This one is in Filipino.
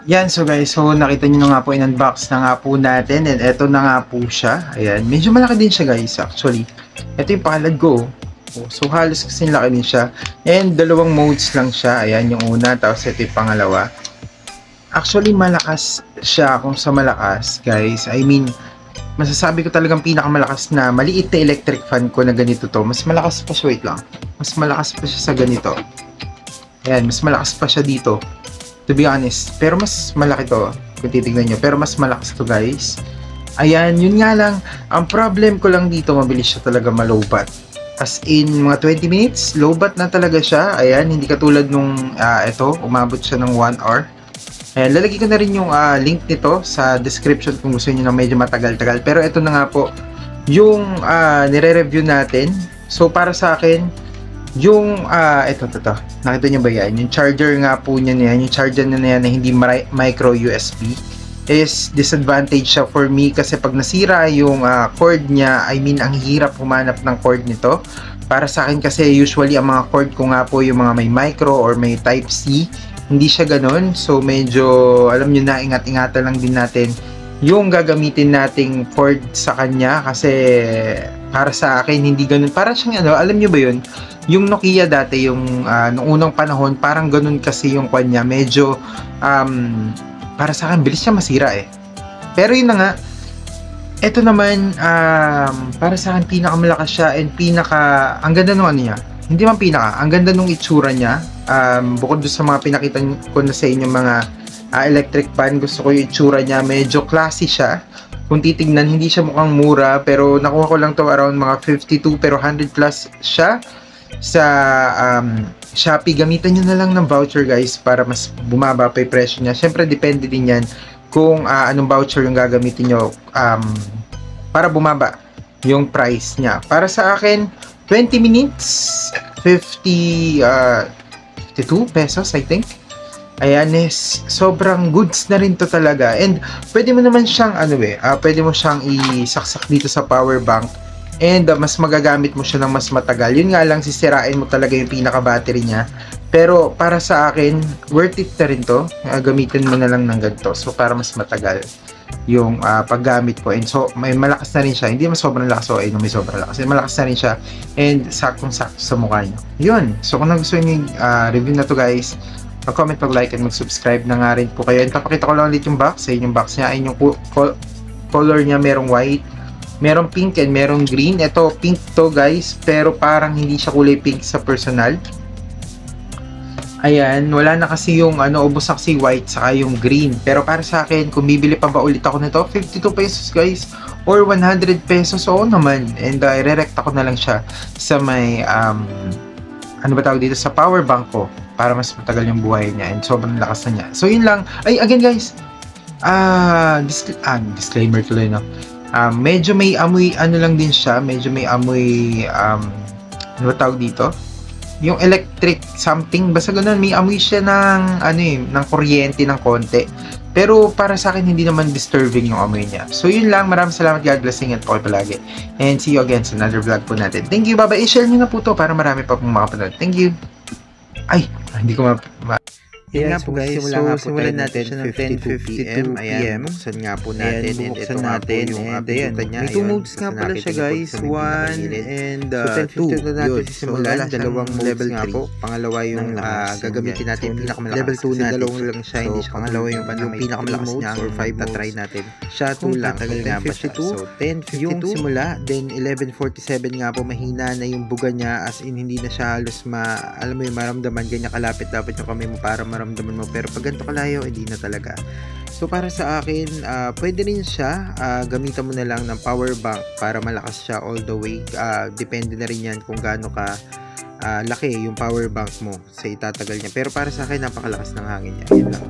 Yan, so guys, so nakita nyo na nga po, in-unbox na nga po natin, and eto na nga po siya. Ayan, medyo malaki din siya guys, actually. Ito yung palad ko. So halos kasi laki din siya. And dalawang modes lang siya. Ayan, yung una, tapos ito yung pangalawa. Actually, malakas siya kung sa malakas, guys. I mean, masasabi ko talagang pinakamalakas na maliit na electric fan ko na ganito to. Mas malakas pa siya, wait lang. Mas malakas pa siya sa ganito. Ayan, mas malakas pa siya dito. To be honest, pero mas malaki to kung titignan nyo, pero mas malakas to guys. Ayan, yun nga lang, ang problem ko lang dito, mabilis siya talaga malobat. As in, mga 20 minutes, lobat na talaga siya. Ayan, hindi katulad nung ito, umabot siya ng 1 hour. Ayan, lalagay ko na rin yung link nito sa description kung gusto niyo na medyo matagal-tagal. Pero ito na nga po, yung nire-review natin. So, para sa akin, yung ito nakita nyo ba yan, yung charger nga po niya yan, yung charger na yan na hindi micro USB, is disadvantage siya for me kasi pag nasira yung cord niya, I mean ang hirap humanap ng cord nito. Para sa akin kasi usually ang mga cord ko nga po yung mga may micro or may type C, hindi siya ganun. So medyo alam nyo na, ingat-ingatan lang din natin yung gagamitin nating cord sa kanya kasi para sa akin hindi ganun. Para siyang alam nyo ba yun, yung Nokia dati, yung noong unang panahon, parang ganun kasi yung kanya. Medyo, para sa akin, bilis siya masira eh. Pero yun na nga, eto naman, para sa akin, pinakamalakas siya and ang ganda nung ano niya. Hindi man ang ganda nung itsura niya. Bukod doon sa mga pinakita ko na sa inyo mga electric fan, gusto ko yung itsura niya. Medyo classy siya. Kung titignan, hindi siya mukhang mura, pero nakuha ko lang to around mga 52, pero 100 plus siya sa Shopee. Gamitan nyo na lang ng voucher guys para mas bumaba pa yung presyo niya. Syempre depende din yan kung anong voucher yung gagamitin nyo para bumaba yung price niya. Para sa akin, 20 minutes 52 pesos I think. Ayan, sobrang goods na rin to talaga. And pwede mo naman siyang pwede mo siyang isaksak dito sa power bank. And mas magagamit mo siya ng mas matagal. Yun nga lang, sisirain mo talaga yung pinaka battery niya. Pero para sa akin, worth it na rin to. Gamitin mo na lang ng ganito. So para mas matagal yung paggamit ko. And so may malakas na rin siya. Hindi mas sobrang lakas o may sobrang lakas. Malakas na rin siya. And saktong-sakto sa mukha niyo. Yun. So kung nagustuhan niyo yung review na to guys, mag-comment, mag-like, and mag-subscribe na nga rin po kayo. And papakita ko lang ulit yung box. Ayun yung box niya. Ayun yung color niya. Merong white, merong pink, and merong green. Ito, pink to guys, pero parang hindi siya kulay pink sa personal. Ayan, wala na kasi yung ubos na kasi white saka yung green. Pero para sa akin, kung bibili pa ba ulit ako nito, 52 pesos guys, or 100 pesos, oo naman. And i-re-recta ko na lang siya sa may sa power bank ko para mas matagal yung buhay niya and sobrang lakas na niya. So yun lang. Ay, again guys, disclaimer tuloy, no? Medyo may amoy, lang din siya, medyo may amoy, dito? Yung electric something, basta ganun, may amoy siya ng, ng kuryente ng konti. Pero para sa akin, hindi naman disturbing yung amoy niya. So yun lang, maraming salamat, God bless, ingat po kayo palagi. And see you again sa another vlog po natin. Thank you, bye-bye. I-share nyo na po to para marami pa pong makapanood. Thank you. Ay, hindi ko Yan nga po guys, simulan natin siya ng 10:52 PM. Ayan, buksan nga po natin. And ito nga po yung pindutan niya. May 2 modes nga pala siya guys, 1 and 2. So 10:52 na natin sisimulan, dalawang level nga po. Pangalawa yung gagamitin natin pinakamalakas. Level 2 natin. Dalawang lang siya, hindi siya pangalawa yung pinakamalakas niya or 5 na try natin. Siya 2 lang, tagal nga pa siya. So 10:52 yung simula, then 11:47 nga po, mahina na yung buga niya, as in hindi na siya halos alam mo yung maramdaman, ganyan kalapit dapat yung kamay mo para maramdaman mo, pero pag ganito kalayo, hindi na talaga. So para sa akin, pwede rin siya, gamitan mo na lang ng power bank para malakas siya all the way. Depende na rin yan kung gaano ka laki yung power bank mo sa itatagal niya. Pero para sa akin, napakalakas ng hangin niya. Yun lang.